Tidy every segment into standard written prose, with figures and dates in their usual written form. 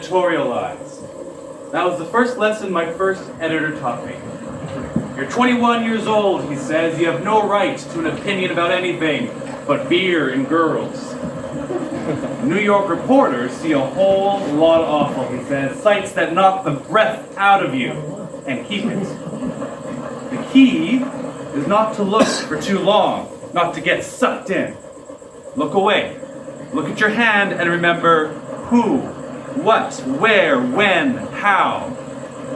editorialize. That was the first lesson my first editor taught me. You're 21 years old, he says. You have no right to an opinion about anything but beer and girls. New York reporters see a whole lot of awful, he says. Sights that knock the breath out of you and keep it. The key is not to look for too long, not to get sucked in. Look away. Look at your hand and remember who, what, where, when, how.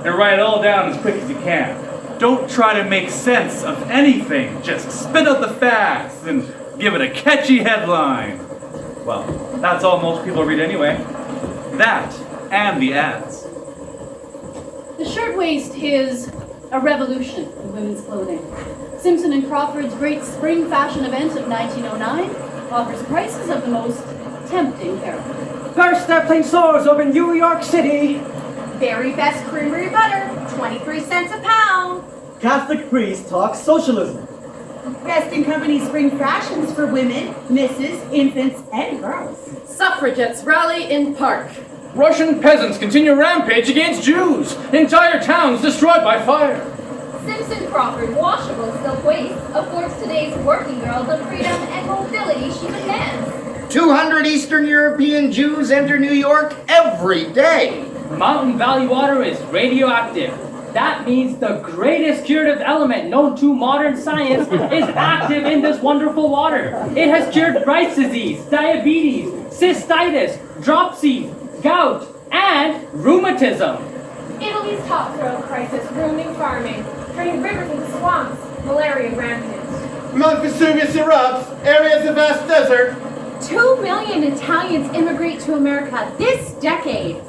And write it all down as quick as you can. Don't try to make sense of anything. Just spit out the facts and give it a catchy headline. Well, that's all most people read anyway. That and the ads. The Shirtwaist is a revolution in women's clothing. Simpson and Crawford's great spring fashion event of 1909 offers prices of the most tempting character. First airplane soars over New York City. Very best creamery butter, 23 cents a pound. Catholic priest talks socialism. Best in Company spring fashions for women, misses, infants, and girls. Suffragettes rally in park. Russian peasants continue rampage against Jews. Entire towns destroyed by fire. Simpson Crawford washable silk waist affords today's working girl the freedom and mobility she demands. 200 Eastern European Jews enter New York every day. Mountain Valley water is radioactive. That means the greatest curative element known to modern science is active in this wonderful water. It has cured Bright's disease, diabetes, cystitis, dropsy, gout, and rheumatism. Italy's top throat crisis ruining farming, turning rivers into swamps, malaria rampant. Mount Vesuvius erupts, areas of vast desert. 2 million Italians immigrate to America this decade.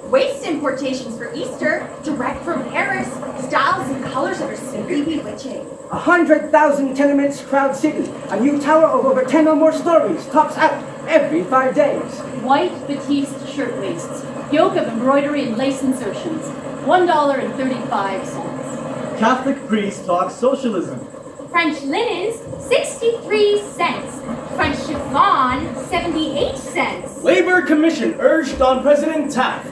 Waist importations for Easter, direct from Paris, styles and colors that are simply bewitching. 100,000 tenements crowd city. A new tower of over 10 or more stories tops out every 5 days. White batiste shirtwaists, yoke of embroidery and lace insertions, $1.35. Catholic priest talks socialism. French linens, 63 cents. French chiffon, 78 cents. Labor Commission urged on President Taft.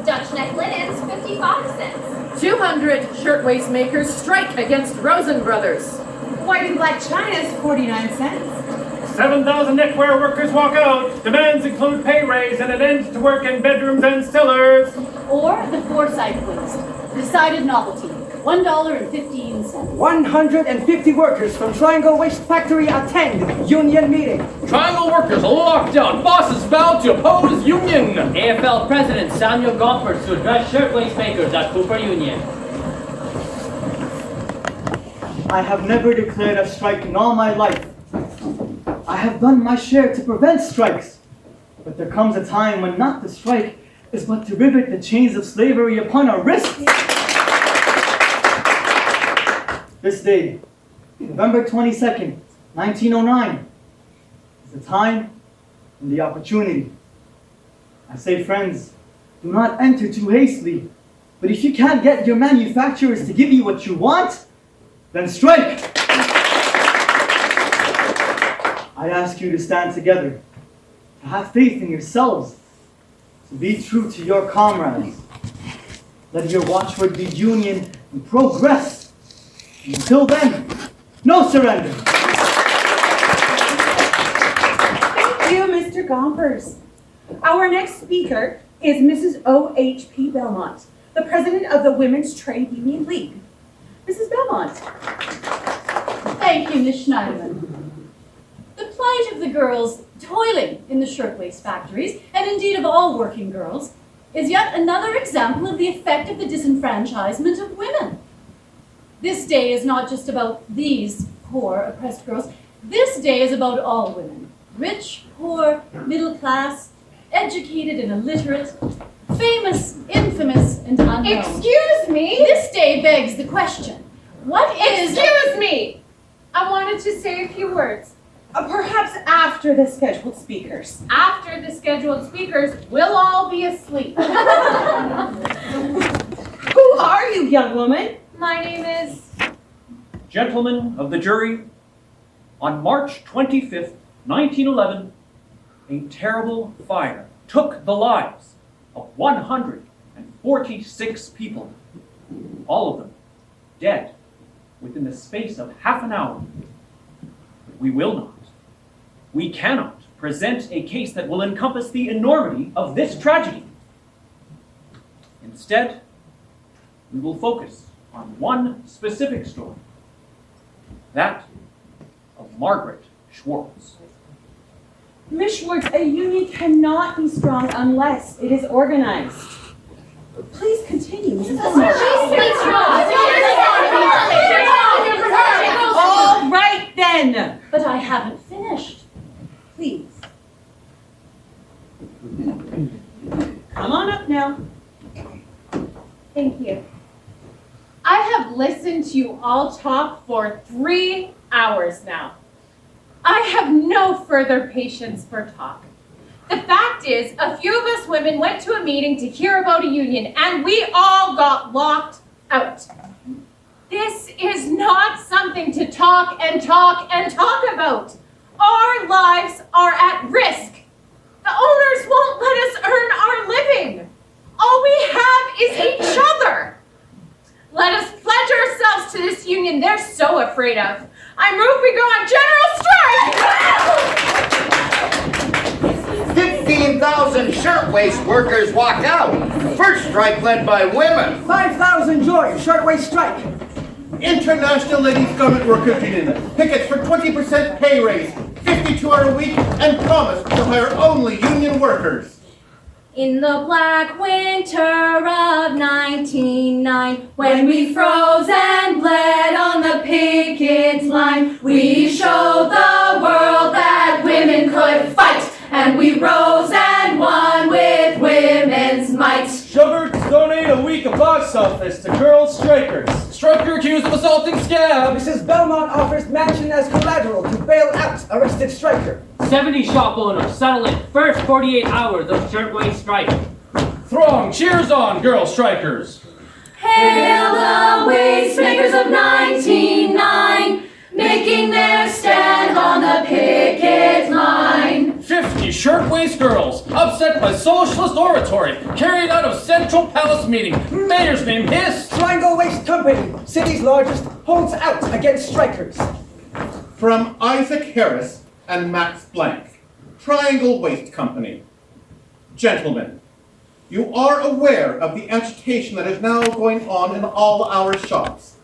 Dutch neck linens, 55 cents. 200 shirtwaist makers strike against Rosen Brothers. White and black china's 49 cents. 7,000 knitwear workers walk out. Demands include pay raise and an end to work in bedrooms and cellars. Or the Forsyth waist, decided novelty, $1.15. 150 workers from Triangle Waste Factory attend union meeting. Triangle workers are locked out. Bosses vow to oppose union. AFL President Samuel Gompers to address shirtwaist makers at Cooper Union. I have never declared a strike in all my life. I have done my share to prevent strikes. But there comes a time when not to strike is but to rivet the chains of slavery upon our wrists. This day, November 22nd, 1909, is the time and the opportunity. I say, friends, do not enter too hastily, but if you can't get your manufacturers to give you what you want, then strike! I ask you to stand together, to have faith in yourselves, to be true to your comrades. Let your watchword be union and progress. Until then, no surrender! Thank you, Mr. Gompers. Our next speaker is Mrs. O.H.P. Belmont, the president of the Women's Trade Union League. Mrs. Belmont. Thank you, Ms. Schneiderman. The plight of the girls toiling in the shirtwaist factories, and indeed of all working girls, is yet another example of the effect of the disenfranchisement of women. This day is not just about these poor, oppressed girls. This day is about all women. Rich, poor, middle class, educated and illiterate, famous, infamous, and unknown. Excuse me? This day begs the question, what is... Excuse me! I wanted to say a few words. Perhaps after the scheduled speakers. After the scheduled speakers, we'll all be asleep. Who are you, young woman? My name is... Gentlemen of the jury, on March 25th, 1911, a terrible fire took the lives of 146 people, all of them dead within the space of half an hour. We will not, we cannot present a case that will encompass the enormity of this tragedy. Instead, we will focus on one specific story, that of Margaret Schwartz. Miss Schwartz, a union cannot be strong unless it is organized. Please continue, Mrs. Belmont. All right then. But I haven't finished. Please. Come on up now. Thank you. I have listened to you all talk for 3 hours now. I have no further patience for talk. The fact is, a few of us women went to a meeting to hear about a union, and we all got locked out. This is not something to talk and talk and talk about. Our lives are at risk. The owners won't let us earn our living. All we have is each other. Let us pledge ourselves to this union they're so afraid of. I move we go on general strike! 15,000 shirtwaist workers walk out. First strike led by women. 5,000 join shirtwaist strike. International Ladies Garment Workers Union pickets for 20% pay raise, 52-hour week, and promise to hire only union workers. In the black winter of 1909, when we froze and bled on the picket line, we showed the world that women could fight, and we rose and won with women's might. Shuberts donate a week of box office to girl strikers. Striker accused of assaulting scab. Mrs. Belmont offers mansion as collateral to bail out arrested striker. 70 shop owners settle in first 48 hours of shirtwaist strike. Throng cheers on girl strikers. Hail the wastemakers of 1909, making their stand on the picket line. 50 shirtwaist girls upset by socialist oratory carried out of Central Palace meeting. Mayor's name hissed. Triangle Waste Company, city's largest, holds out against strikers. From Isaac Harris and Max Blank, Triangle Waste Company. Gentlemen, you are aware of the agitation that is now going on in all our shops.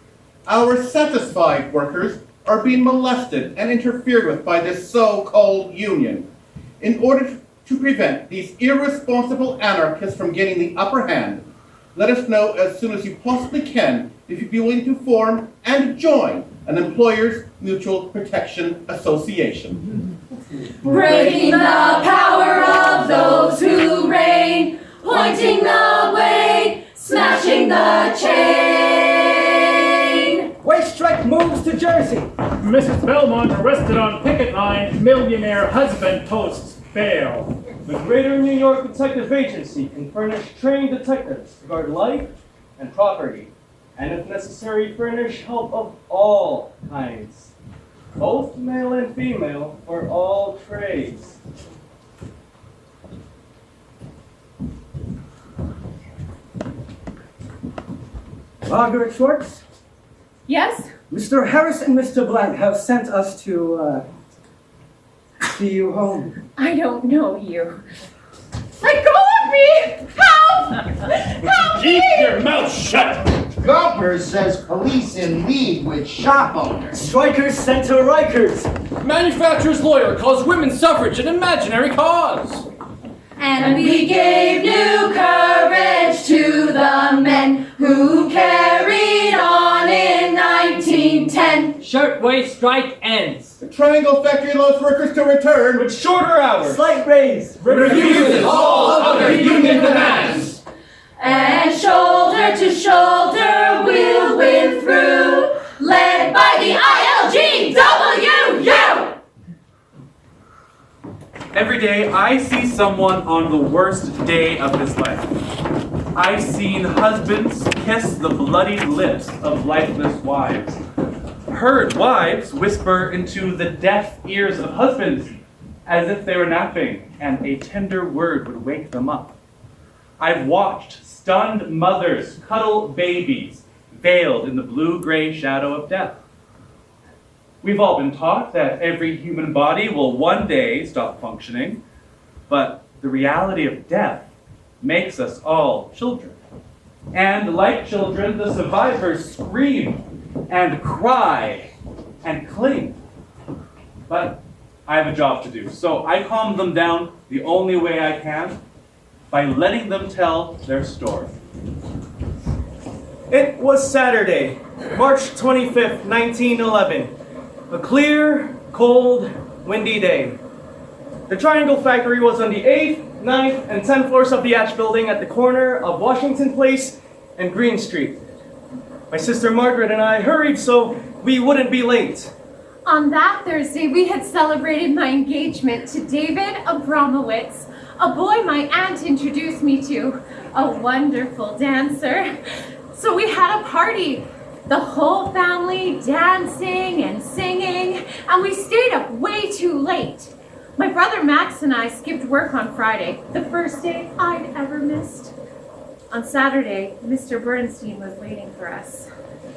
Our satisfied workers are being molested and interfered with by this so-called union. In order to prevent these irresponsible anarchists from getting the upper hand, let us know as soon as you possibly can if you'd be willing to form and join an Employers Mutual Protection Association. Breaking the power of those who reign, pointing the way, smashing the chain. Waste strike moves to Jersey. Mrs. Belmont arrested on picket line, millionaire husband posts bail. The Greater New York Detective Agency can furnish trained detectives to guard life and property, and if necessary, furnish help of all kinds, both male and female, for all trades. Margaret Schwartz, Yes? Mr. Harris and Mr. Blank have sent us to see you home. I don't know you. Let go of me! Help! Help Keep me! your mouth shut! Gompers says police in league with shop owners. Strikers sent to Rikers. Manufacturer's lawyer calls women's suffrage an imaginary cause. And we gave new courage to the men who carried on in 1910. Shirtwaist strike ends. The Triangle Factory allows workers to return With shorter hours. Slight raise. Refuses all other union demands. And shoulder to shoulder we'll win through, led by the ILGWU! Every day I see someone on the worst day of his life. I've seen husbands kiss the bloodied lips of lifeless wives. Heard wives whisper into the deaf ears of husbands as if they were napping and a tender word would wake them up. I've watched stunned mothers cuddle babies veiled in the blue-gray shadow of death. We've all been taught that every human body will one day stop functioning, but the reality of death makes us all children. And like children, the survivors scream and cry and cling. But I have a job to do, so I calm them down the only way I can, by letting them tell their story. It was Saturday, March 25th, 1911. A clear, cold, windy day. The Triangle Factory was on the 8th, 9th, and 10th floors of the Atch Building at the corner of Washington Place and Green Street. My sister Margaret and I hurried so we wouldn't be late. On that Thursday, we had celebrated my engagement to David Abramowitz, a boy my aunt introduced me to, a wonderful dancer. So we had a party, the whole family dancing and singing, and we stayed up way too late. My brother Max and I skipped work on Friday, the first day I'd ever missed. On Saturday, Mr. Bernstein was waiting for us.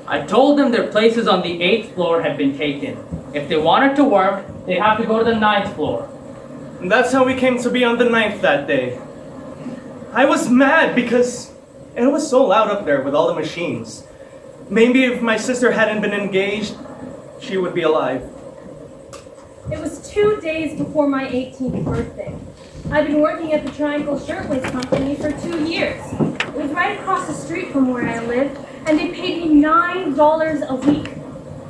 I told them their places on the 8th floor had been taken. If they wanted to work, they'd have to go to the 9th floor. And that's how we came to be on the 9th that day. I was mad because it was so loud up there with all the machines. Maybe if my sister hadn't been engaged, she would be alive. It was 2 days before my 18th birthday. I've been working at the Triangle Shirtwaist Company for 2 years. It was right across the street from where I lived, and they paid me $9 a week.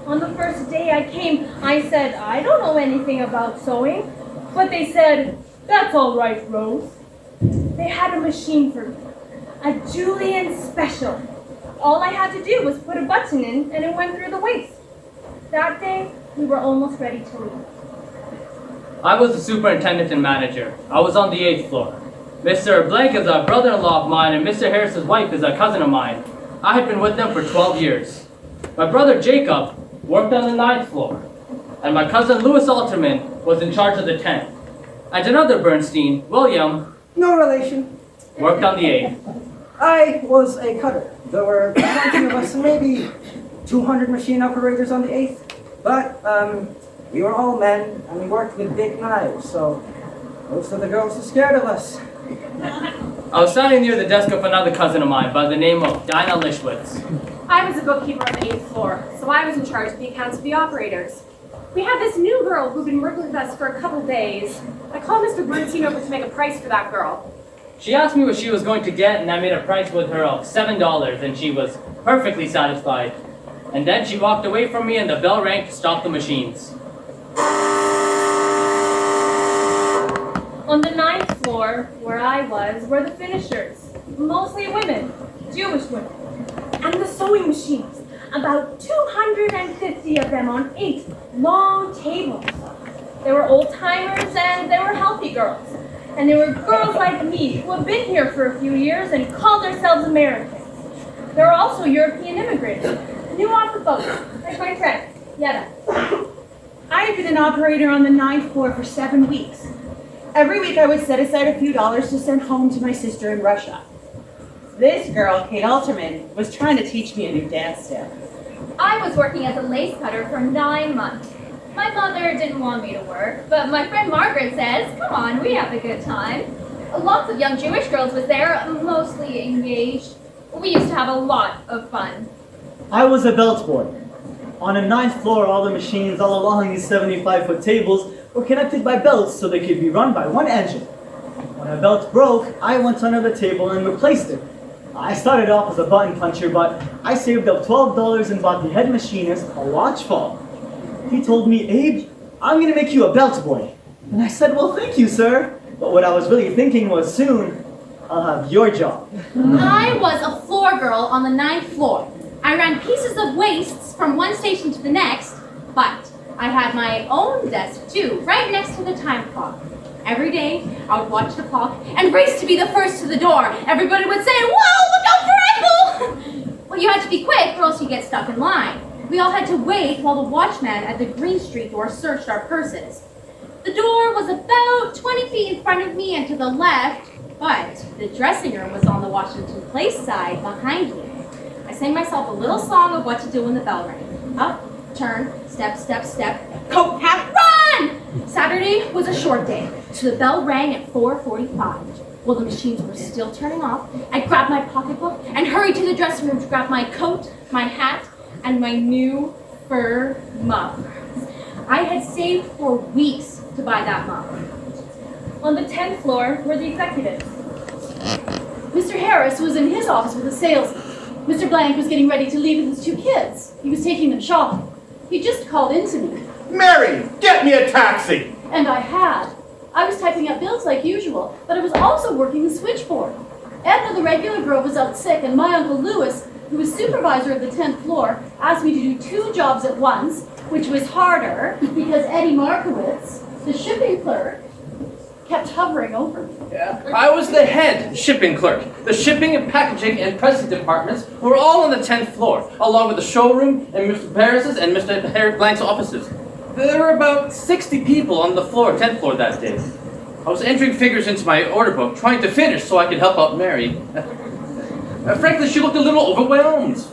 On the first day I came, I said, I don't know anything about sewing. But they said, that's all right, Rose. They had a machine for me, a Julian Special. All I had to do was put a button in, and it went through the waist. That day, we were almost ready to leave. I was the superintendent and manager. I was on the 8th floor. Mr. Blank is a brother-in-law of mine, and Mr. Harris's wife is a cousin of mine. I had been with them for 12 years. My brother Jacob worked on the 9th floor, and my cousin Louis Alterman was in charge of the 10th. And another Bernstein, William, No relation. worked on the 8th. I was a cutter. There were 20 of us, maybe 200 machine operators on the 8th. But we were all men, and we worked with big knives, so most of the girls were scared of us. I was standing near the desk of another cousin of mine by the name of Dinah Lishwitz. I was a bookkeeper on the 8th floor, so I was in charge of the accounts of the operators. We had this new girl who'd been working with us for a couple days. I called Mr. Bernstein over to make a price for that girl. She asked me what she was going to get, and I made a price with her of $7, and she was perfectly satisfied. And then she walked away from me, and the bell rang to stop the machines. On the 9th floor, where I was, were the finishers, mostly women, Jewish women, and the sewing machines, about 250 of them on 8 long tables. They were old-timers and they were healthy girls, and they were girls like me who have been here for a few years and called themselves Americans. There were also European immigrants, new off the boat, like my friend, Yetta. I had been an operator on the 9th floor for 7 weeks. Every week I would set aside a few dollars to send home to my sister in Russia. This girl, Kate Alterman, was trying to teach me a new dance step. I was working as a lace cutter for 9 months. My mother didn't want me to work, but my friend Margaret says, come on, we have a good time. Lots of young Jewish girls was there, mostly engaged. We used to have a lot of fun. I was a belt boy. On the 9th floor, all the machines all along these 75-foot tables were connected by belts so they could be run by one engine. When a belt broke, I went under the table and replaced it. I started off as a button puncher, but I saved up $12 and bought the head machinist a watch fob. He told me, Abe, I'm going to make you a belt boy. And I said, well, thank you, sir. But what I was really thinking was soon, I'll have your job. I was a floor girl on the 9th floor. I ran pieces of waists from one station to the next, but I had my own desk too, right next to the time clock. Every day, I would watch the clock and race to be the first to the door. Everybody would say, whoa, look out for Ethel! Well, you had to be quick or else you'd get stuck in line. We all had to wait while the watchman at the Green Street door searched our purses. The door was about 20 feet in front of me, and to the left But the dressing room was on the Washington Place side behind me. I sang myself a little song of what to do when the bell rang. Up, turn, step, step, step, coat, hat, run! Saturday was a short day, so the bell rang at 4:45. While the machines were still turning off, I grabbed my pocketbook and hurried to the dressing room to grab my coat, my hat, and my new fur muff. I had saved for weeks to buy that muff. On the 10th floor were the executives. Mr. Harris was in his office with a salesman. Mr. Blank was getting ready to leave with his 2 kids. He was taking them shopping. He just called in to me. Mary, get me a taxi! And I had. I was typing up bills like usual, but I was also working the switchboard. Edna, the regular girl, was out sick, and my Uncle Louis, who was supervisor of the 10th floor, asked me to do 2 jobs at once, which was harder because Eddie Markowitz, the shipping clerk, kept hovering over me. I was the head shipping clerk. The shipping and packaging and pressing departments were all on the 10th floor, along with the showroom and Mr. Paris's and Mr. Harry Blank's offices. There were about 60 people on the 10th floor that day. I was entering figures into my order book, trying to finish so I could help out Mary. Frankly, she looked a little overwhelmed.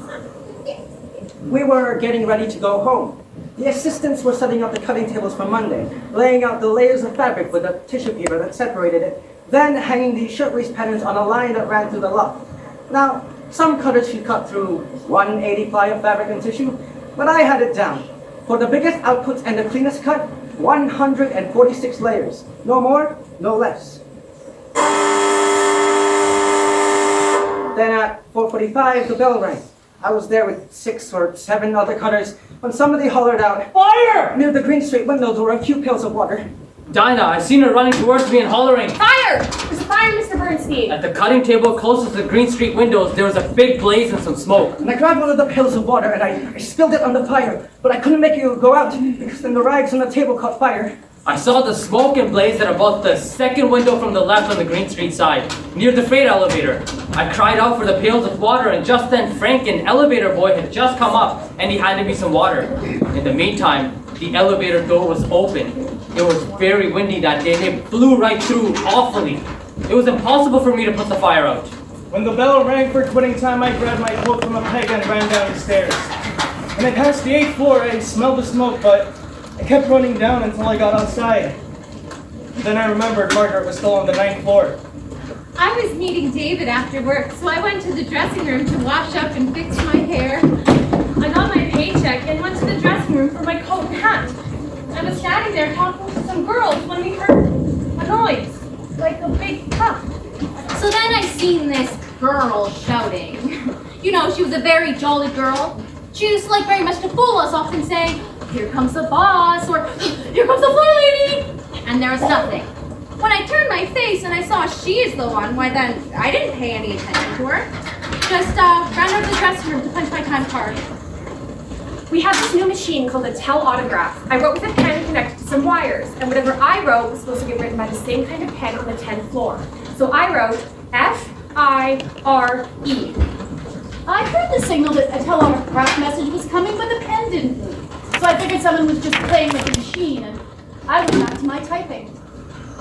We were getting ready to go home. The assistants were setting up the cutting tables for Monday, laying out the layers of fabric with a tissue paper that separated it, then hanging the shirtwaist patterns on a line that ran through the loft. Now, some cutters could cut through 180 ply of fabric and tissue, but I had it down. For the biggest outputs and the cleanest cut, 146 layers. No more, no less. Then at 4:45, the bell rang. I was there with 6 or 7 other cutters when somebody hollered out, "Fire!" Near the Green Street windows were a few pails of water. Dinah, I seen her running towards me and hollering. Fire! There's a fire, Mr. Bernstein! At the cutting table closest to the Green Street windows, there was a big blaze and some smoke. And I grabbed one of the pails of water and I spilled it on the fire, but I couldn't make it go out because then the rags on the table caught fire. I saw the smoke and blaze at about the second window from the left on the Green Street side, near the freight elevator. I cried out for the pails of water, and just then Frank, an elevator boy, had just come up, and he handed me some water. In the meantime, the elevator door was open. It was very windy that day, and it blew right through awfully. It was impossible for me to put the fire out. When the bell rang for quitting time, I grabbed my coat from a peg and ran down the stairs. When I passed the 8th floor, I smelled the smoke, but I kept running down until I got outside. Then I remembered Margaret was still on the 9th floor. I was meeting David after work, so I went to the dressing room to wash up and fix my hair. I got my paycheck and went to the dressing room for my coat and hat. I was standing there talking to some girls when we heard a noise, like a big puff. So then I seen this girl shouting. You know, she was a very jolly girl. She used like very much to fool us, often saying, "Here comes the boss," or "Here comes the floor lady," and there was nothing. When I turned my face and I saw she is the one, why then I didn't pay any attention to her. Just ran out of the dressing room to punch my time card. We have this new machine called a Telautograph. I wrote with a pen connected to some wires, and whatever I wrote was supposed to get written by the same kind of pen on the 10th floor. So I wrote F-I-R-E. I heard the signal that a telegraph message was coming, but the pen didn't move. So I figured someone was just playing with the machine, and I went back to my typing.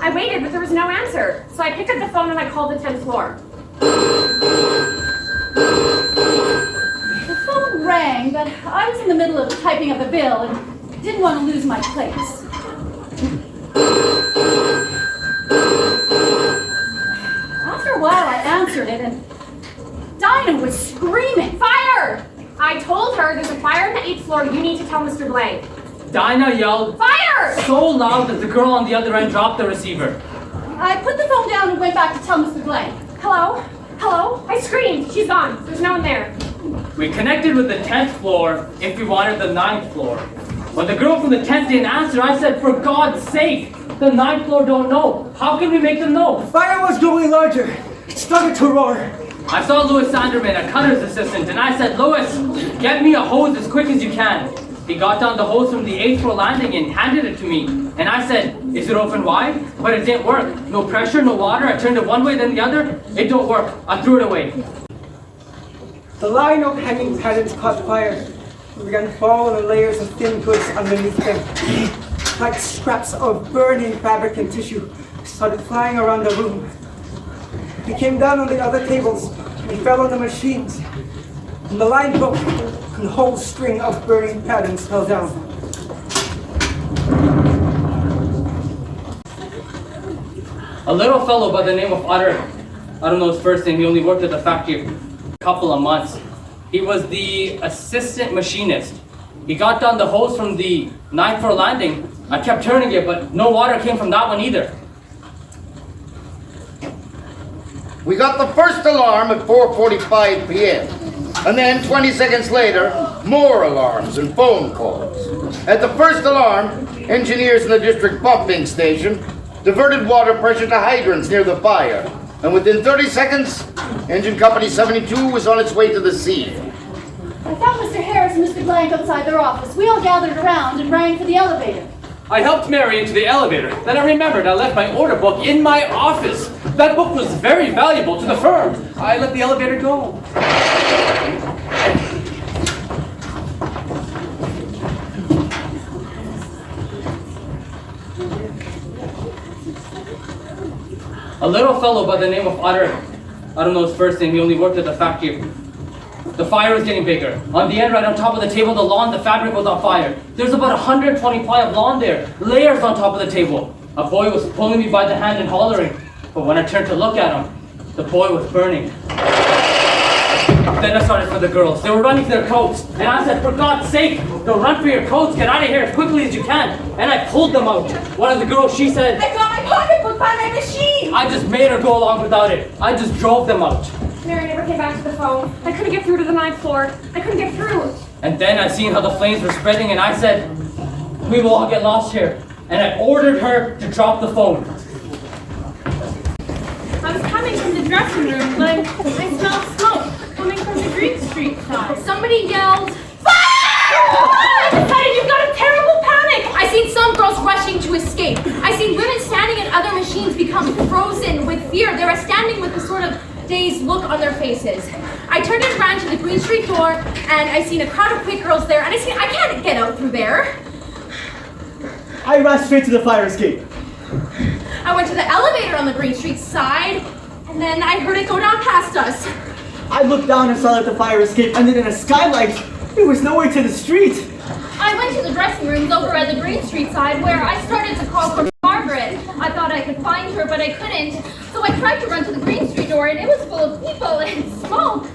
I waited, but there was no answer. So I picked up the phone and I called the 10th floor. The phone rang, but I was in the middle of typing up a bill and didn't want to lose my place. After a while, I answered it, and Dinah was screaming, "Fire!" I told her there's a fire on the 8th floor. You need to tell Mr. Blank. Dinah yelled, "Fire!" so loud that the girl on the other end dropped the receiver. I put the phone down and went back to tell Mr. Blank. Hello? Hello? I screamed. She's gone. There's no one there. We connected with the 10th floor if we wanted the 9th floor. When the girl from the 10th didn't answer, I said, "For God's sake, the 9th floor don't know. How can we make them know?" Fire was growing larger. It started to roar. I saw Louis Sanderman, a cutter's assistant, and I said, "Louis, get me a hose as quick as you can." He got down the hose from the 8th floor landing and handed it to me. And I said, "Is it open wide?" But it didn't work. No pressure, no water. I turned it one way, then the other. It don't work. I threw it away. The line of hanging patterns caught fire and began falling in layers of thin goods underneath them. Like scraps of burning fabric and tissue started flying around the room. He came down on the other tables. He fell on the machines. And the line broke, and the whole string of burning patterns fell down. A little fellow by the name of Otter, I don't know his first name, he only worked at the factory a couple of months. He was the assistant machinist. He got down the hose from the 9th floor landing. I kept turning it, but no water came from that one either. We got the first alarm at 4:45 p.m. And then 20 seconds later, more alarms and phone calls. At the first alarm, engineers in the district pumping station diverted water pressure to hydrants near the fire. And within 30 seconds, engine company 72 was on its way to the scene. I found Mr. Harris and Mr. Blank outside their office. We all gathered around and rang for the elevator. I helped Mary into the elevator. Then I remembered I left my order book in my office. That book was very valuable to the firm. I let the elevator go. A little fellow by the name of Otter, I don't know his first name, he only worked at the factory. The fire was getting bigger. On the end, right on top of the table, the lawn, the fabric was on fire. There's about 120 ply of lawn there, layers on top of the table. A boy was pulling me by the hand and hollering, but when I turned to look at him, the boy was burning. Then I started for the girls. They were running for their coats, and I said, for God's sake, don't run for your coats, get out of here as quickly as you can. And I pulled them out. One of the girls, she said, I got my pocketbook by my machine! I just made her go along without it. I just drove them out. Mary never came back to the phone. I couldn't get through to the 9th floor. I couldn't get through. And then I seen how the flames were spreading, and I said, we will all get lost here. And I ordered her to drop the phone. I was coming from the dressing room when I smelled smoke coming from the Green Street side. Somebody yelled, Fire! I decided you've got a terrible panic! I seen some girls rushing to escape. I seen women standing at other machines become frozen with fear. They were standing with a sort of dazed look on their faces. I turned and ran to the Green Street door, and I seen a crowd of quick girls there, and I can't get out through there. I ran straight to the fire escape. I went to the elevator on the Green Street side, and then I heard it go down past us. I looked down and saw that the fire escape ended in a skylight. There was nowhere to the street. I went to the dressing rooms over at the Green Street side where I started to call for Margaret. I thought I could find her, but I couldn't. So I tried to run to the Green Street door, and it was full of people and smoke.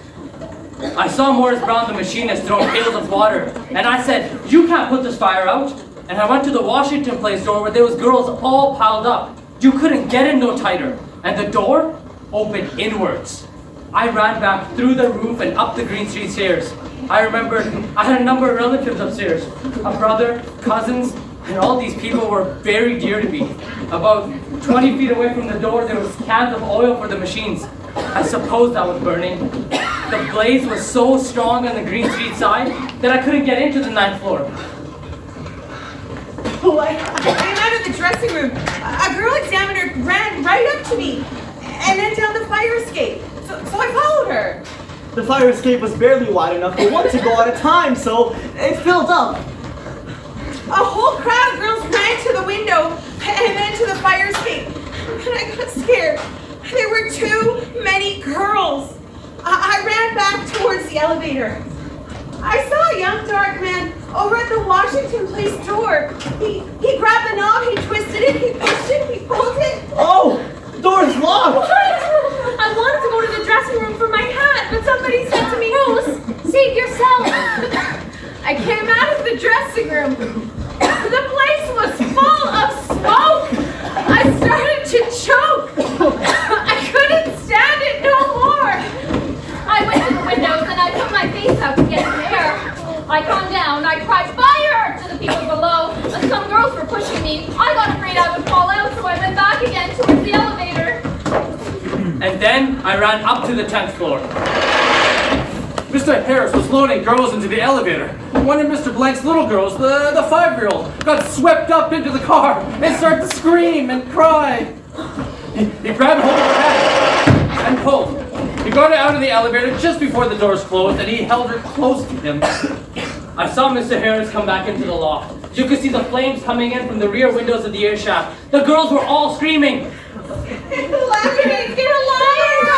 I saw Morris Brown, the machinist, throw pails of water, and I said, you can't put this fire out. And I went to the Washington Place door where there was girls all piled up. You couldn't get in no tighter. And the door opened inwards. I ran back through the roof and up the Green Street stairs. I remembered I had a number of relatives upstairs. A brother, cousins, and all these people were very dear to me. About 20 feet away from the door, there was cans of oil for the machines. I suppose that was burning. The blaze was so strong on the Green Street side that I couldn't get into the 9th floor. Oh, I came out of the dressing room. A girl examiner ran right up to me and then down the fire escape. So I followed her. The fire escape was barely wide enough for one to go at a time, so it filled up. A whole crowd of girls ran to the window and then to the fire escape. And I got scared. There were too many girls. I ran back towards the elevator. I saw a young dark man over at the Washington Place door. He grabbed the knob, he twisted it, he pushed it, he pulled it. Oh, the door is locked. I wanted to go to the dressing room for my hat, but somebody said to me, Rose, save yourself. I came out of the dressing room. The place was full of smoke. I started to choke. I couldn't stand it no more. I went to the windows and I put my face out to get some air. I calmed down. I cried fire to the people below. Some girls were pushing me. I got afraid I would fall out, so I went back again towards the elevator. And then I ran up to the 10th floor. Mr. Harris was loading girls into the elevator. One of Mr. Blank's little girls, the 5-year-old, got swept up into the car and started to scream and cry. He grabbed hold of her head and pulled. He got her out of the elevator just before the doors closed, and he held her close to him. I saw Mr. Harris come back into the loft. You could see the flames coming in from the rear windows of the air shaft. The girls were all screaming. Get alive!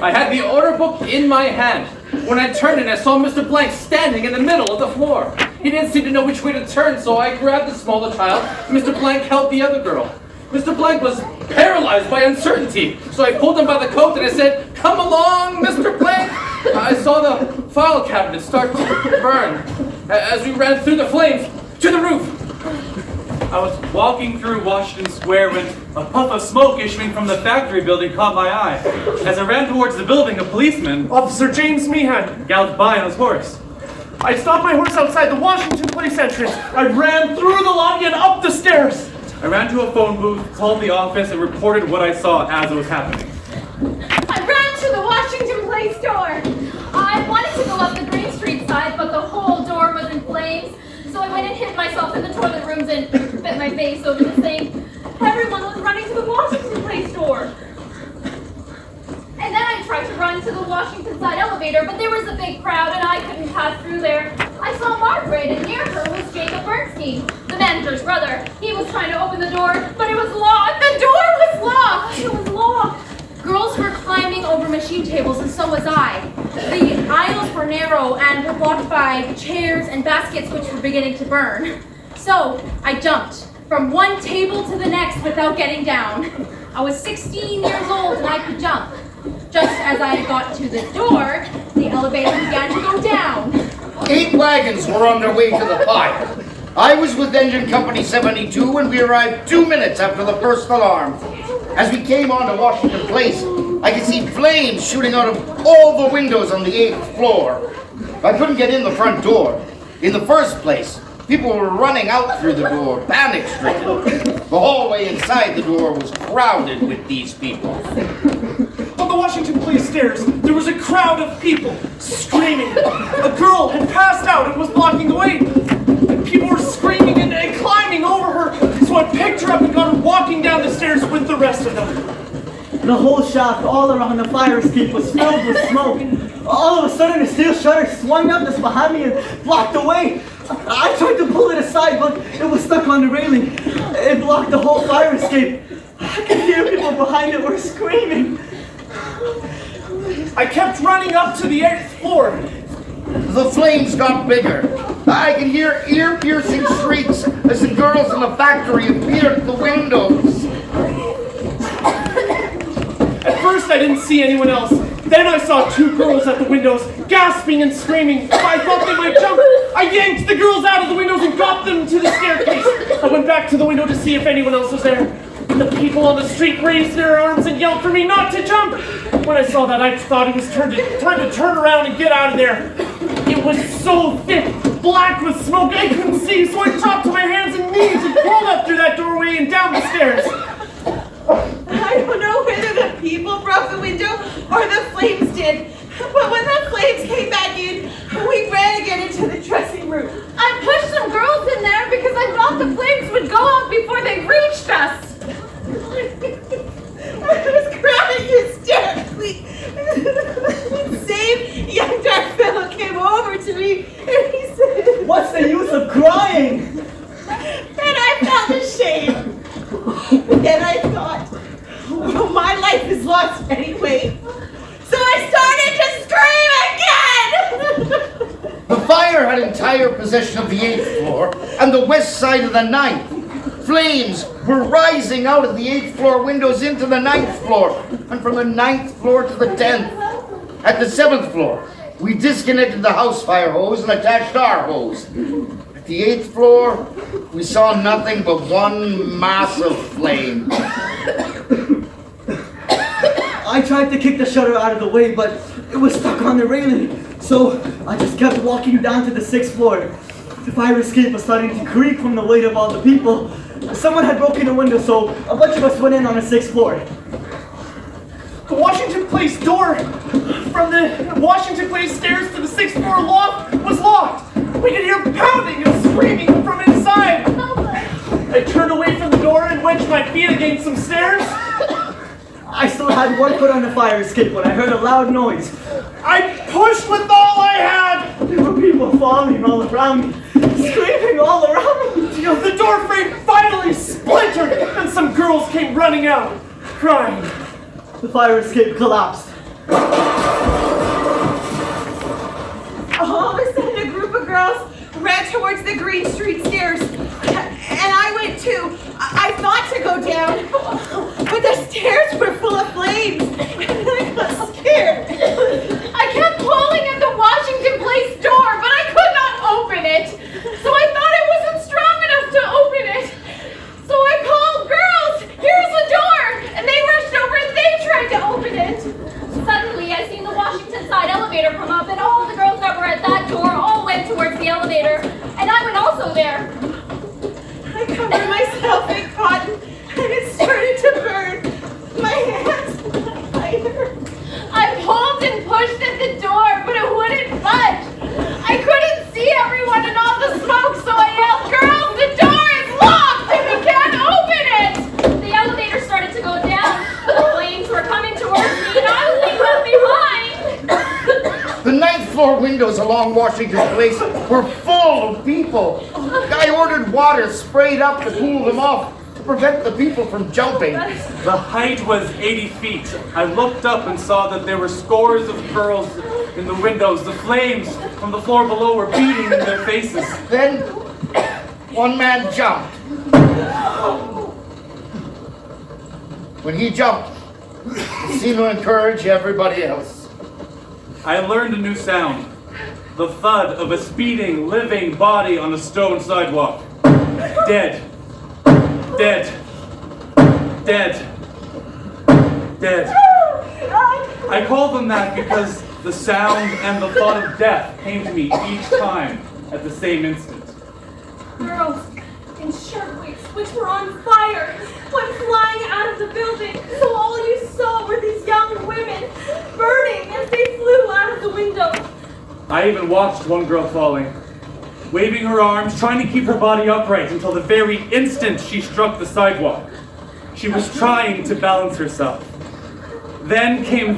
I had the order book in my hand. When I turned it, I saw Mr. Blank standing in the middle of the floor. He didn't seem to know which way to turn, so I grabbed the smaller child. Mr. Blank held the other girl. Mr. Blank was paralyzed by uncertainty, so I pulled him by the coat and I said, "Come along, Mr. Blank." I saw the file cabinet start to burn as we ran through the flames to the roof. I was walking through Washington Square when a puff of smoke issuing from the factory building caught my eye. As I ran towards the building, a policeman, Officer James Meehan, galloped by on his horse. I stopped my horse outside the Washington Place entrance. I ran through the lobby and up the stairs. I ran to a phone booth, called the office, and reported what I saw as it was happening. I ran to the Washington Place door. I wanted to go up the Green Street side, but the whole door was in flames. So I went and hid myself in the toilet rooms and bit my face over the sink. Everyone was running to the Washington Place door. And then I tried to run to the Washington side elevator, but there was a big crowd and I couldn't pass through there. I saw Margaret, and near her was Jacob Bernstein, the manager's brother. He was trying to open the door, but it was locked. The door was locked! It was locked. Girls were climbing over machine tables, and so was I. The aisles were narrow and were blocked by chairs and baskets which were beginning to burn. So I jumped from one table to the next without getting down. I was 16 years old and I could jump. Just as I got to the door, the elevator began to go down. 8 wagons were on their way to the fire. I was with Engine Company 72 and we arrived 2 minutes after the first alarm. As we came onto Washington Place, I could see flames shooting out of all the windows on the 8th floor. I couldn't get in the front door. In the first place, people were running out through the door, panic-stricken. The hallway inside the door was crowded with these people. On the Washington Place stairs, there was a crowd of people screaming. A girl had passed out and was blocking the way. And people were screaming and climbing over her. So I picked her up and got her walking down the stairs with the rest of them. The whole shaft all around the fire escape was filled with smoke. All of a sudden, a steel shutter swung up just behind me and blocked the way. I tried to pull it aside, but it was stuck on the railing. It blocked the whole fire escape. I could hear people behind it were screaming. I kept running up to the 8th floor. The flames got bigger. I could hear ear-piercing shrieks as the girls in the factory appeared at the windows. At first, I didn't see anyone else. Then I saw 2 girls at the windows, gasping and screaming. I thought they might jump. I yanked the girls out of the windows and got them to the staircase. I went back to the window to see if anyone else was there. The people on the street raised their arms and yelled for me not to jump. When I saw that, I thought it was time to turn around and get out of there. It was so thick, black with smoke, I couldn't see, so I dropped to my hands and knees and crawled up through that doorway and down the stairs. I don't know whether the people broke the window or the flames did, but when the flames came back in, we ran again into the dressing room. I pushed some girls in there because I thought the flames would go out before they reached us. I was crying hysterically. The same young dark fellow came over to me and he said, "What's the use of crying?" And I felt ashamed. But then I thought, well, my life is lost anyway. So I started to scream again! The fire had entire possession of the 8th floor and the west side of the 9th. Flames were rising out of the 8th floor windows into the 9th floor, and from the 9th floor to the 10th. At the 7th floor, we disconnected the house fire hose and attached our hose. At the 8th floor, we saw nothing but one mass of flame. I tried to kick the shutter out of the way, but it was stuck on the railing. So I just kept walking down to the 6th floor. The fire escape was starting to creak from the weight of all the people. Someone had broken a window, so a bunch of us went in on the 6th floor. The Washington Place door from the Washington Place stairs to the 6th floor loft was locked. We could hear pounding and screaming from inside. I turned away from the door and wedged my feet against some stairs. I still had one foot on the fire escape when I heard a loud noise. I pushed with all I had. There were people falling all around me, screaming all around me. The door frame finally splintered and some girls came running out, crying. The fire escape collapsed. All of a sudden, a group of girls ran towards the Green Street stairs. And I went too. I thought to go down, but the stairs were full of flames, and I got scared. I kept pulling at the Washington Place door, but I could not open it. So I thought it wasn't strong enough to open it. So I called, "Girls, here's the door!" And they rushed over and they tried to open it. Suddenly, I seen the Washington side elevator come up, and all the girls that were at that door all went towards the elevator, and I went also there. I covered myself in cotton, and it started to burn. My hands were on fire. I pulled and pushed at the door, but it wouldn't budge. I couldn't see everyone in all the smoke, so I yelled, "Girls, the door is locked and we can't open it!" The elevator started to go down. The flames were coming towards me, and I was being left behind. The 9th floor windows along Washington Place were full of people. I ordered water sprayed up to cool them off, to prevent the people from jumping. The height was 80 feet. I looked up and saw that there were scores of girls in the windows. The flames from the floor below were beating in their faces. Then one man jumped. When he jumped, it seemed to encourage everybody else. I learned a new sound. The thud of a speeding, living body on a stone sidewalk. Dead. Dead. Dead. Dead. I call them that because the sound and the thought of death came to me each time at the same instant. Girls in shirtwaists, which were on fire, went flying out of the building. So all you saw were these young women burning as they flew out of the window. I even watched one girl falling, waving her arms, trying to keep her body upright until the very instant she struck the sidewalk. She was trying to balance herself. Then came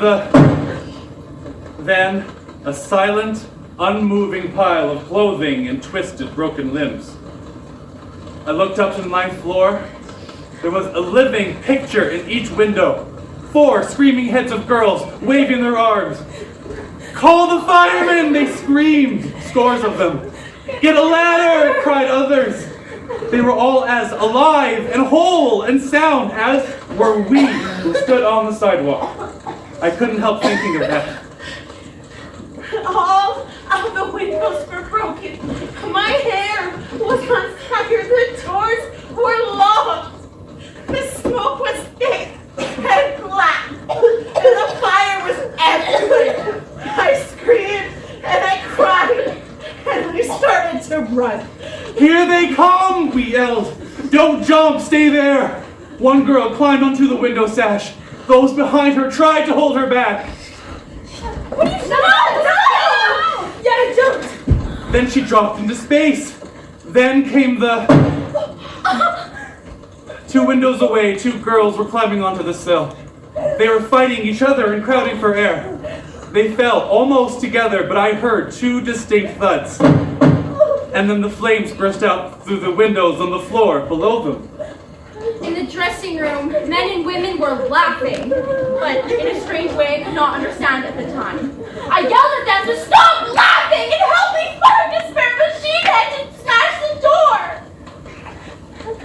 Then a silent, unmoving pile of clothing and twisted, broken limbs. I looked up to the 9th floor. There was a living picture in each window. 4 screaming heads of girls waving their arms. "Call the firemen!" they screamed, scores of them. "Get a ladder!" cried others. They were all as alive and whole and sound as were we who stood on the sidewalk. I couldn't help thinking of that. All of the windows were broken. My hair was on fire. The doors were locked. The smoke was thick and black. And the fire was everywhere. I screamed and I cried. And we started to run. "Here they come!" we yelled. "Don't jump, stay there!" One girl climbed onto the window sash. Those behind her tried to hold her back. What are you saying? No! Yeah, don't! Then she dropped into space. Then came the... 2 windows away, 2 girls were climbing onto the sill. They were fighting each other and crowding for air. They fell almost together, but I heard 2 distinct thuds. And then the flames burst out through the windows on the floor below them. In the dressing room, men and women were laughing, but in a strange way I could not understand at the time. I yelled at them to stop laughing and help me find a spare machine head and smash the door.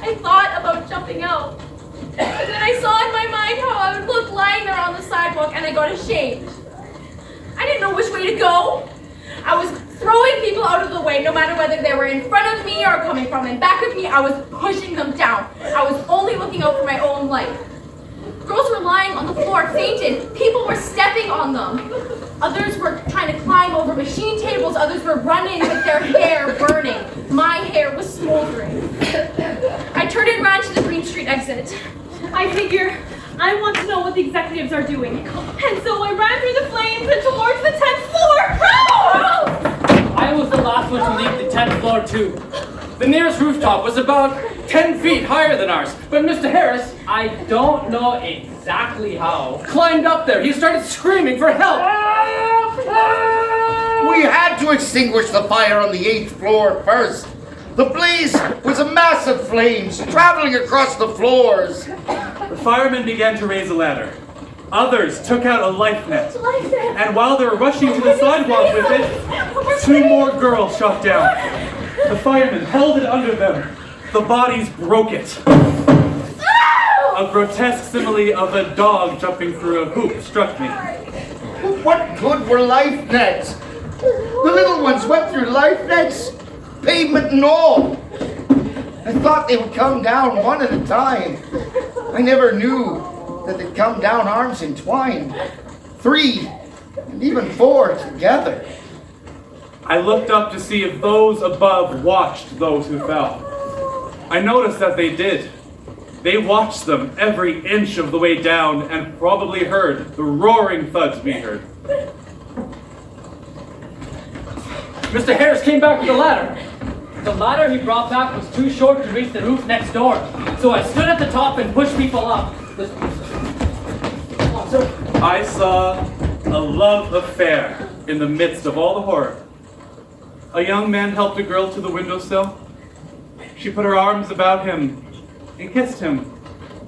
I thought about jumping out, but then I saw in my mind how I would look lying there on the sidewalk, and I got ashamed. I didn't know which way to go. I was throwing people out of the way, no matter whether they were in front of me or coming from in back of me. I was pushing them down. I was only looking out for my own life. Girls were lying on the floor, fainted. People were stepping on them. Others were trying to climb over machine tables. Others were running with their hair burning. My hair was smoldering. I turned and ran to the Green Street exit. I figure I want to know what the executives are doing. And so I ran through the flames and towards the 10th floor. I was the last one to leave the 10th floor too. The nearest rooftop was about 10 feet higher than ours, but Mr. Harris, I don't know exactly how, climbed up there. He started screaming for help. We had to extinguish the fire on the 8th floor first. The blaze was a mass of flames traveling across the floors. The firemen began to raise a ladder. Others took out a life net. Life net. And while they were rushing to the sidewalk with it, 2 more girls shot down. The firemen held it under them. The bodies broke it. A grotesque simile of a dog jumping through a hoop struck me. What good were life nets? The little ones went through life nets, pavement and all. I thought they would come down one at a time. I never knew that they'd come down arms entwined, 3 and even 4 together. I looked up to see if those above watched those who fell. I noticed that they did. They watched them every inch of the way down and probably heard the roaring thuds we heard. Mr. Harris came back with the ladder. The ladder he brought back was too short to reach the roof next door, so I stood at the top and pushed people up. I saw a love affair in the midst of all the horror. A young man helped a girl to the windowsill. She put her arms about him and kissed him.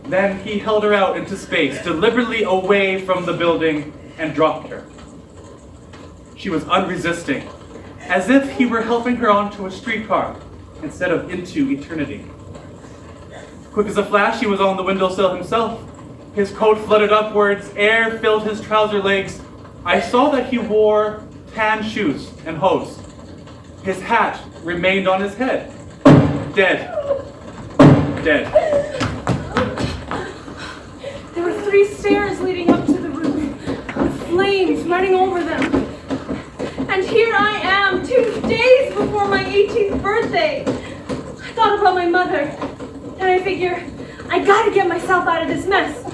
Then he held her out into space, deliberately away from the building, and dropped her. She was unresisting, as if he were helping her onto a streetcar instead of into eternity. Quick as a flash, he was on the windowsill himself. His coat fluttered upwards, air filled his trouser legs. I saw that he wore tan shoes and hose. His hat remained on his head. Dead. Dead. There were 3 stairs leading up to the roof, with flames running over them. And here I am, 2 days before my 18th birthday. I thought about my mother, and I figure, I gotta get myself out of this mess.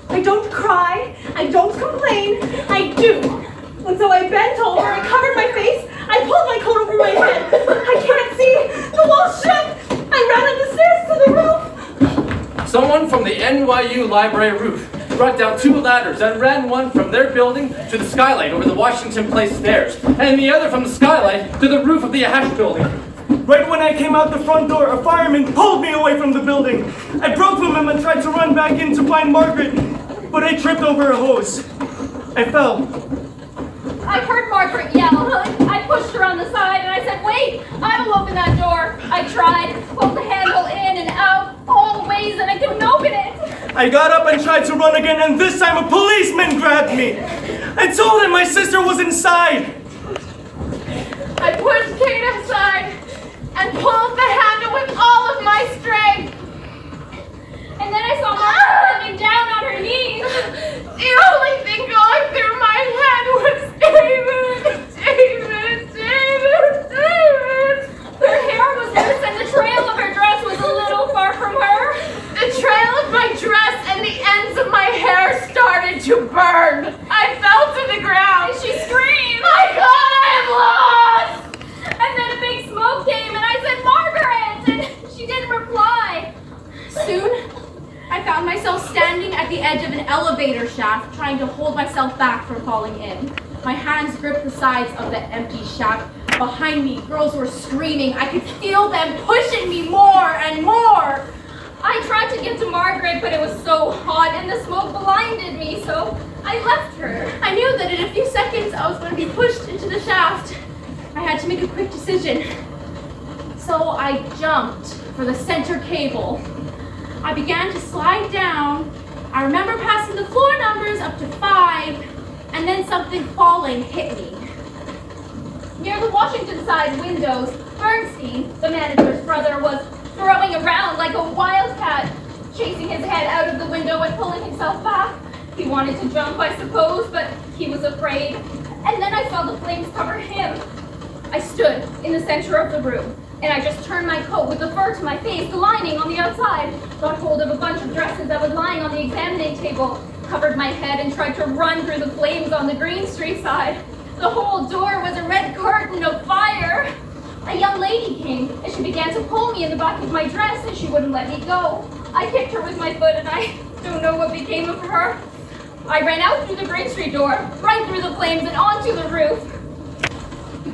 I don't cry, I don't complain, I do. And so I bent over, I covered my face, I pulled my coat over my head. I can't see, the wall shook. I ran up the stairs to the roof. Someone from the NYU library roof brought down 2 ladders and ran one from their building to the skylight over the Washington Place stairs, and the other from the skylight to the roof of the Ash building. Right when I came out the front door, a fireman pulled me away from the building. I broke from him and tried to run back in to find Margaret, but I tripped over a hose. I fell. I heard Margaret yell. I pushed her on the side and I said, wait, I will open that door. I tried, pulled the handle in and out, all ways, and I couldn't open it. I got up and tried to run again, and this time a policeman grabbed me. I told him my sister was inside. I pushed Kate aside and pulled the handle with all of my strength. And then I saw Margaret coming down on her knees. The only thing going through my head was David, David, David, David. Her hair was loose and the trail of her dress was a little far from her. The trail of my dress and the ends of my hair started to burn. I fell to the ground. And she screamed. My God, I am lost! And then a big smoke came and I said, Margaret! And she didn't reply. Soon, I found myself standing at the edge of an elevator shaft, trying to hold myself back from falling in. My hands gripped the sides of the empty shaft. Behind me, girls were screaming. I could feel them pushing me more and more. I tried to get to Margaret, but it was so hot and the smoke blinded me, so I left her. I knew that in a few seconds I was going to be pushed into the shaft. I had to make a quick decision. So I jumped for the center cable. I began to slide down. I remember passing the floor numbers up to 5, and then something falling hit me. Near the Washington side windows, Bernstein, the manager's brother, was throwing around like a wildcat, chasing his head out of the window and pulling himself back. He wanted to jump, I suppose, but he was afraid. And then I saw the flames cover him. I stood in the center of the room, and I just turned my coat with the fur to my face, the lining on the outside, got hold of a bunch of dresses that was lying on the examining table, covered my head and tried to run through the flames on the Green Street side. The whole door was a red curtain of fire. A young lady came, and she began to pull me in the back of my dress, and she wouldn't let me go. I kicked her with my foot, and I don't know what became of her. I ran out through the Green Street door, right through the flames and onto the roof.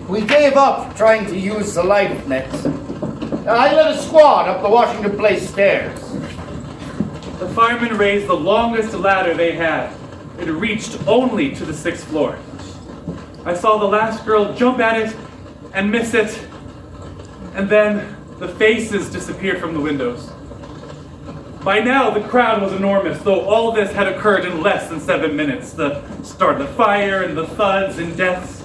We gave up trying to use the life nets. I led a squad up the Washington Place stairs. The firemen raised the longest ladder they had. it reached only to the 6th floor. I saw the last girl jump at it and miss it, and then the faces disappeared from the windows. By now, the crowd was enormous, though all this had occurred in less than 7 minutes. The start of the fire and the thuds and deaths.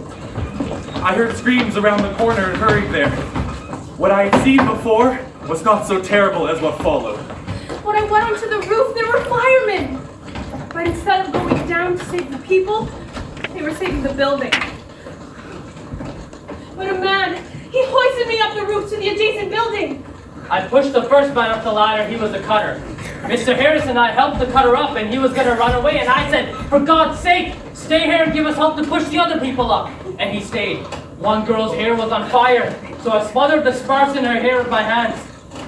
I heard screams around the corner and hurried there. What I had seen before was not so terrible as what followed. When I went onto the roof, there were firemen. But instead of going down to save the people, they were saving the building. But a man, he hoisted me up the roof to the adjacent building. I pushed the first man up the ladder. He was a cutter. Mr. Harris and I helped the cutter up, and he was going to run away. And I said, for God's sake, stay here and give us help to push the other people up. And he stayed. One girl's hair was on fire, so I smothered the sparks in her hair with my hands.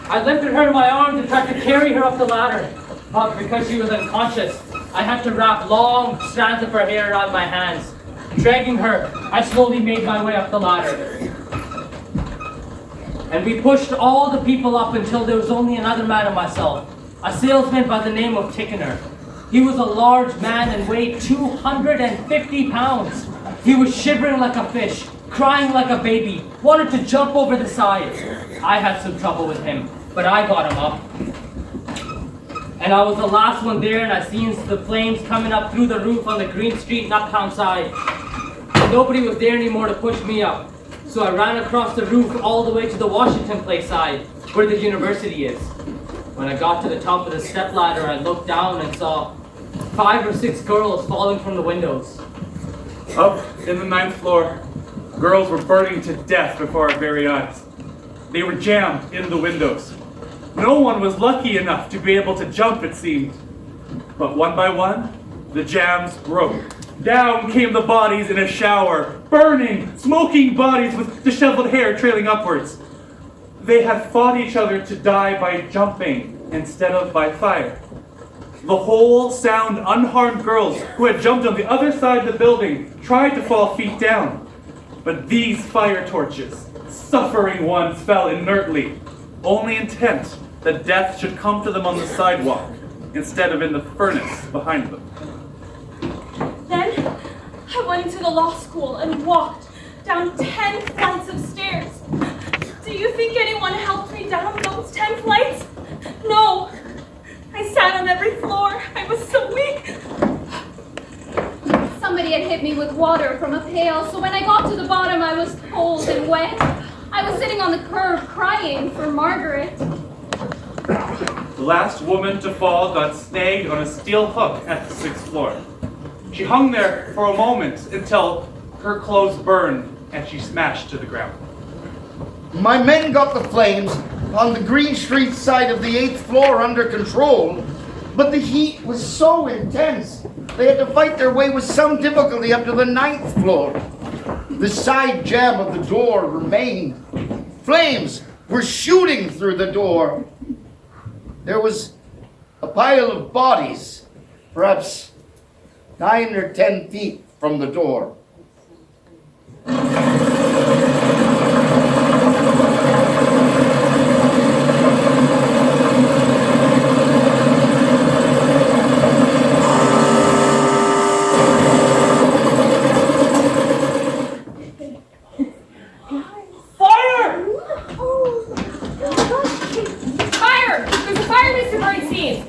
I lifted her in my arms and tried to carry her up the ladder. But because she was unconscious, I had to wrap long strands of her hair around my hands. Dragging her, I slowly made my way up the ladder. And we pushed all the people up until there was only another man and myself, a salesman by the name of Tickener. He was a large man and weighed 250 pounds. He was shivering like a fish, crying like a baby, wanted to jump over the side. I had some trouble with him, but I got him up. And I was the last one there, and I seen the flames coming up through the roof on the Green Street and Uptown side. Nobody was there anymore to push me up. So I ran across the roof all the way to the Washington Place side, where the university is. When I got to the top of the stepladder, I looked down and saw 5 or 6 girls falling from the windows. Up in the 9th floor, girls were burning to death before our very eyes. They were jammed in the windows. No one was lucky enough to be able to jump, it seemed. But one by one, the jams broke. Down came the bodies in a shower, burning, smoking bodies with disheveled hair trailing upwards. They had fought each other to die by jumping instead of by fire. The whole sound unharmed girls who had jumped on the other side of the building tried to fall feet down. But these fire torches, suffering ones, fell inertly, only intent that death should come to them on the sidewalk instead of in the furnace behind them. Then I went into the law school and walked down 10 flights of stairs. Do you think anyone helped me down those 10 flights? No. I sat on every floor. I was so weak. Somebody had hit me with water from a pail, so when I got to the bottom, I was cold and wet. I was sitting on the curb crying for Margaret. The last woman to fall got snagged on a steel hook at the 6th floor. She hung there for a moment until her clothes burned and she smashed to the ground. My men got the flames on the Green Street side of the 8th floor under control, but the heat was so intense, they had to fight their way with some difficulty up to the 9th floor. The side jamb of the door remained. Flames were shooting through the door. There was a pile of bodies, perhaps 9 or 10 feet from the door. Fire! There's a fire disturbance scene.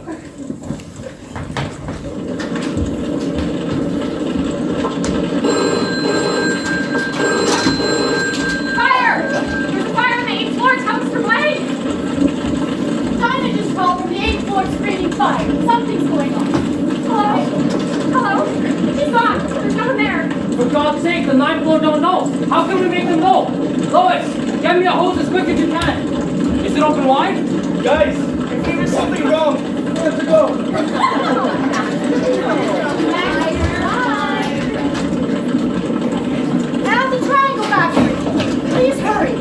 Fire! There's a fire on the 8th floor. Tell Mr. Blake. Dinah just called from the 8th floor screaming fire. Something's going on. Hello? Hello? He's gone. There's no one there. For God's sake, the 9th floor don't know. How can we make them know? Lois, get me a hose as quick as you can. Is it open wide? Guys, I think there's something wrong. We have to go. Now the triangle factory. Please hurry.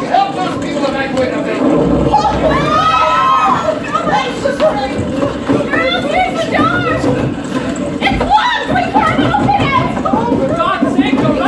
Help those people evacuate them. It's locked! We can't open it! For God's sake, go right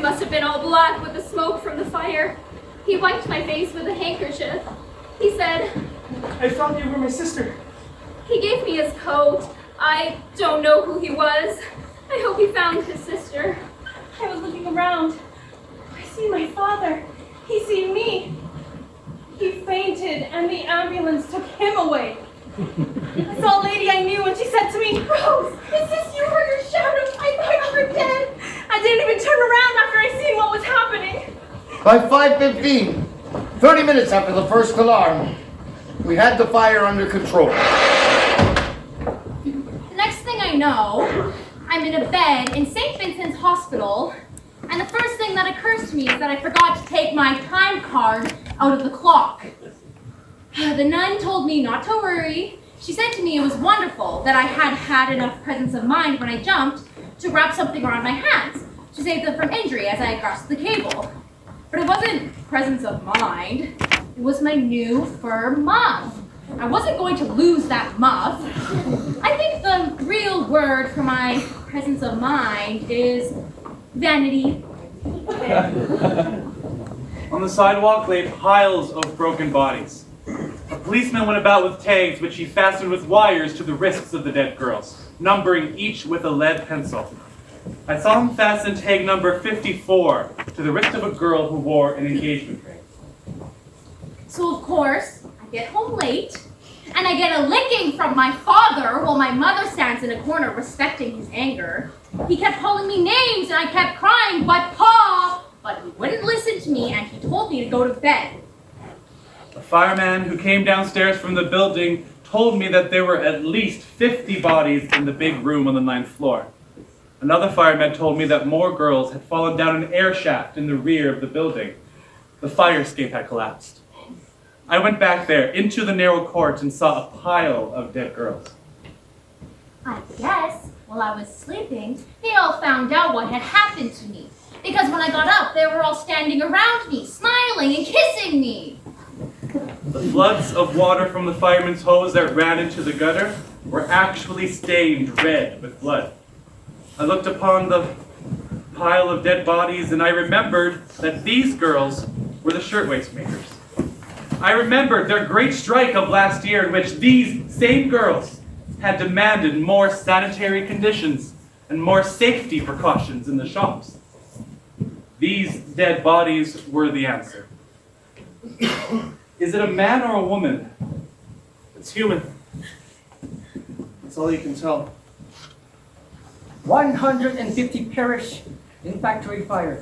must have been all black with the smoke from the fire. He wiped my face with a handkerchief. He said, I thought you were my sister. he gave me his coat. I don't know who he was. I hope he found his sister. I was looking around. I see my father. He seen me. He fainted and the ambulance took him away. I saw a lady I knew and she said to me, Rose, is this you or your shadow? I thought you were dead. I didn't even turn around after I seen what was happening. By 5:15, 30 minutes after the first alarm, we had the fire under control. The next thing I know, I'm in a bed in St. Vincent's Hospital, and the first thing that occurs to me is that I forgot to take my time card out of the clock. The nun told me not to worry. She said to me it was wonderful that I had had enough presence of mind when I jumped to wrap something around my hands to save them from injury as I crossed the cable. But it wasn't presence of mind. It was my new fur muff. I wasn't going to lose that muff. I think the real word for my presence of mind is vanity. On the sidewalk lay piles of broken bodies. A policeman went about with tags which he fastened with wires to the wrists of the dead girls, numbering each with a lead pencil. I saw him fasten tag number 54 to the wrist of a girl who wore an engagement ring. So of course, I get home late, and I get a licking from my father while my mother stands in a corner respecting his anger. He kept calling me names and I kept crying, but he wouldn't listen to me and he told me to go to bed. A fireman who came downstairs from the building told me that there were at least 50 bodies in the big room on the 9th floor. Another fireman told me that more girls had fallen down an air shaft in the rear of the building. The fire escape had collapsed. I went back there into the narrow court and saw a pile of dead girls. I guess while I was sleeping, they all found out what had happened to me. Because when I got up, they were all standing around me, smiling and kissing me. The floods of water from the fireman's hose that ran into the gutter were actually stained red with blood. I looked upon the pile of dead bodies and I remembered that these girls were the shirtwaist makers. I remembered their great strike of last year in which these same girls had demanded more sanitary conditions and more safety precautions in the shops. These dead bodies were the answer. Is it a man or a woman? It's human. That's all you can tell. 150 perish in factory fire.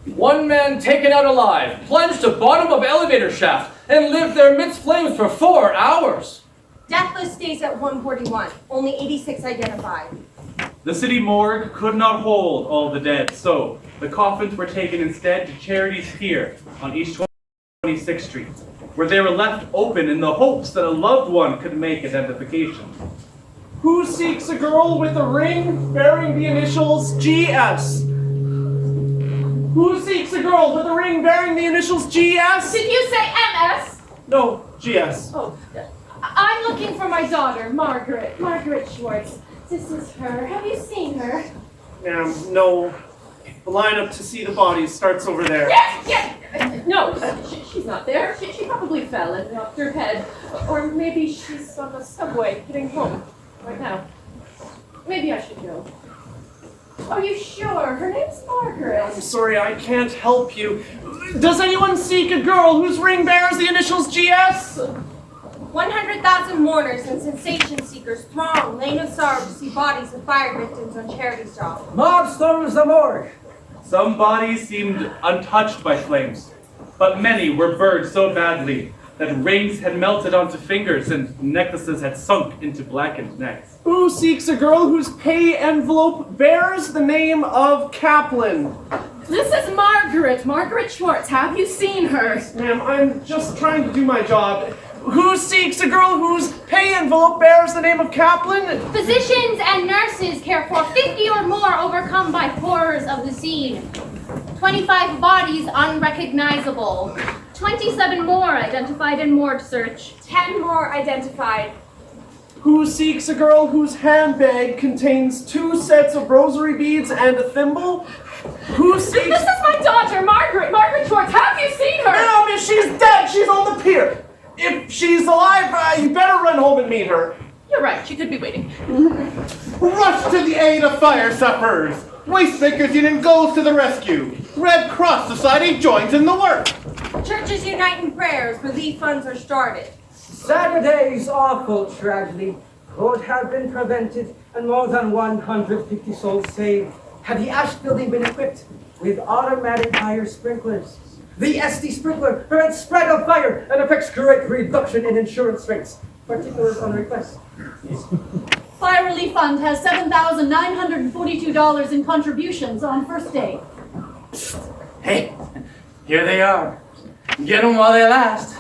One man taken out alive, plunged to bottom of elevator shaft, and lived there amidst flames for 4 hours. Deathless stays at 141. Only 86 identified. The city morgue could not hold all the dead, so the coffins were taken instead to Charities Pier on East 26th Street, where they were left open in the hopes that a loved one could make identification. Who seeks a girl with a ring bearing the initials GS? Who seeks a girl with a ring bearing the initials GS? Did you say MS? No, GS. Oh, I'm looking for my daughter, Margaret. Margaret Schwartz. This is her. Have you seen her? Ma'am, no. The lineup to see the bodies starts over there. No, she's not there. She probably fell and knocked her head. Or maybe she's on the subway getting home right now. Maybe I should go. Are you sure? Her name's Margaret. I'm sorry, I can't help you. Does anyone seek a girl whose ring bears the initials GS? 100,000 mourners and sensation seekers throng Lane of Sorrow to see bodies of fire victims on Charities Drive. Mob storms the morgue. Some bodies seemed untouched by flames, but many were burned so badly that rings had melted onto fingers and necklaces had sunk into blackened necks. Who seeks a girl whose pay envelope bears the name of Kaplan? This is Margaret. Margaret Schwartz. Have you seen her? Ma'am, I'm just trying to do my job. Who seeks a girl whose pay envelope bears the name of Kaplan? Physicians and nurses care for 50 or more overcome by horrors of the scene. 25 bodies unrecognizable. 27 more identified in morgue search. 10 more identified. Who seeks a girl whose handbag contains 2 sets of rosary beads and a thimble? Who seeks... This is my daughter, Margaret. Margaret Schwartz. Have you seen her? No, miss, she's dead. She's on the pier. If she's alive, you better run home and meet her. You're right. She could be waiting. Rush to the aid of fire sufferers. Wastemakers Union goes to the rescue. Red Cross Society joins in the work. Churches unite in prayers. Relief funds are started. Saturday's awful tragedy could have been prevented and more than 150 souls saved had the ash building been equipped with automatic fire sprinklers. The SD sprinkler prevents spread of fire and effects great reduction in insurance rates. Particulars on request. Fire Relief Fund has $7,942 in contributions on first day. Hey, here they are. Get them while they last.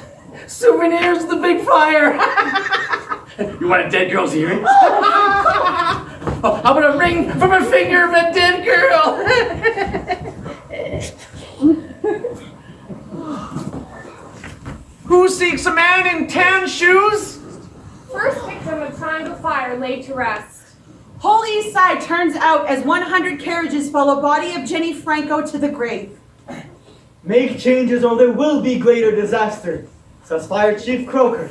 Souvenirs of the big fire. You want a dead girl's earrings? Oh, how about a ring from a finger of a dead girl? Who seeks a man in tan shoes? First victim of Triangle Fire laid to rest. Whole East Side turns out as 100 carriages follow body of Jenny Franco to the grave. Make changes or there will be greater disaster, says Fire Chief Croker.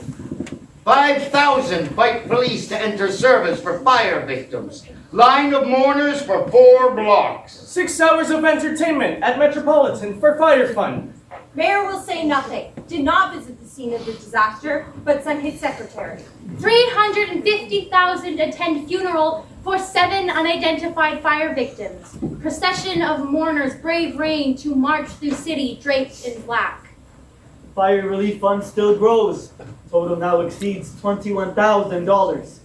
5,000 fight police to enter service for fire victims. Line of mourners for 4 blocks. 6 hours of entertainment at Metropolitan for Fire Fund. Mayor will say nothing. Did not visit the scene of the disaster, but sent his secretary. 350,000 attend funeral for 7 unidentified fire victims. Procession of mourners brave rain to march through city draped in black. Fire Relief Fund still grows. Total now exceeds $21,000.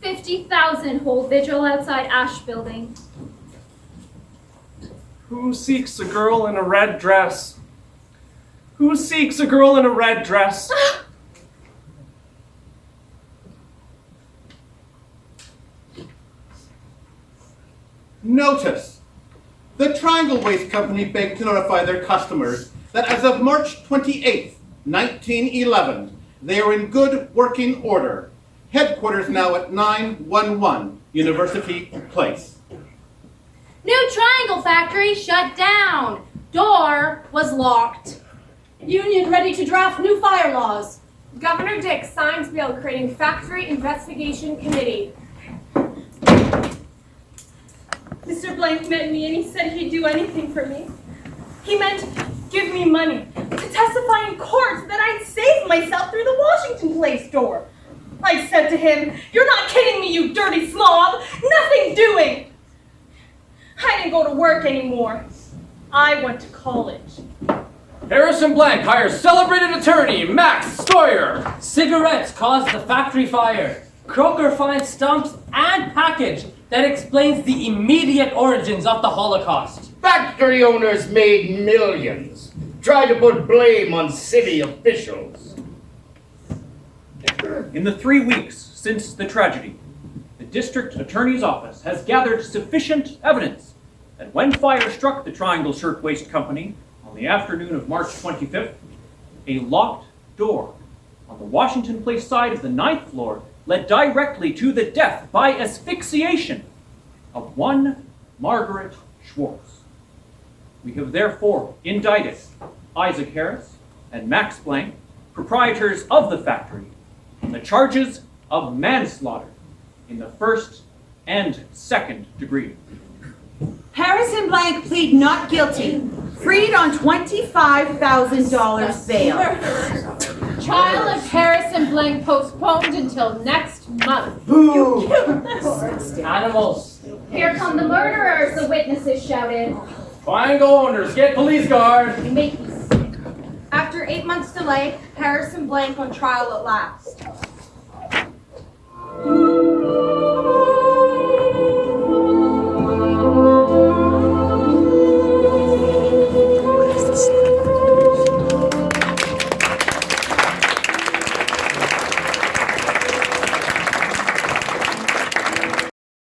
50,000 hold vigil outside Ash Building. Who seeks a girl in a red dress? Who seeks a girl in a red dress? Notice. The Triangle Waste Company begged to notify their customers that as of March 28th, 1911, they are in good working order. Headquarters now at 911 University Place. New Triangle Factory shut down. Door was locked. Union ready to draft new fire laws. Governor Dick signs bill creating Factory Investigation Committee. Mr. Blank met me and he said he'd do anything for me. He meant give me money to testify in court that I'd saved myself through the Washington Place door. I said to him, "You're not kidding me, you dirty slob! Nothing doing!" I didn't go to work anymore. I went to college. Harrison Blank hires celebrated attorney Max Stoyer. Cigarettes caused the factory fire. Croker finds stumps and package that explains the immediate origins of the Holocaust. Factory owners made millions. Try to put blame on city officials. In the 3 weeks since the tragedy, the district attorney's office has gathered sufficient evidence that when fire struck the Triangle Shirtwaist Company on the afternoon of March 25th, a locked door on the Washington Place side of the 9th floor led directly to the death by asphyxiation of one Margaret Schwartz. We have therefore indicted Isaac Harris and Max Blank, proprietors of the factory, on the charges of manslaughter in the first and second degree. Harrison Blank plead not guilty, freed on $25,000 bail. Trial of Harrison Blank postponed until next month. Boo! Animals. Here come the murderers, the witnesses shouted. Triangle owners, get police guard. After 8 months delay, Harrison Blank on trial at last.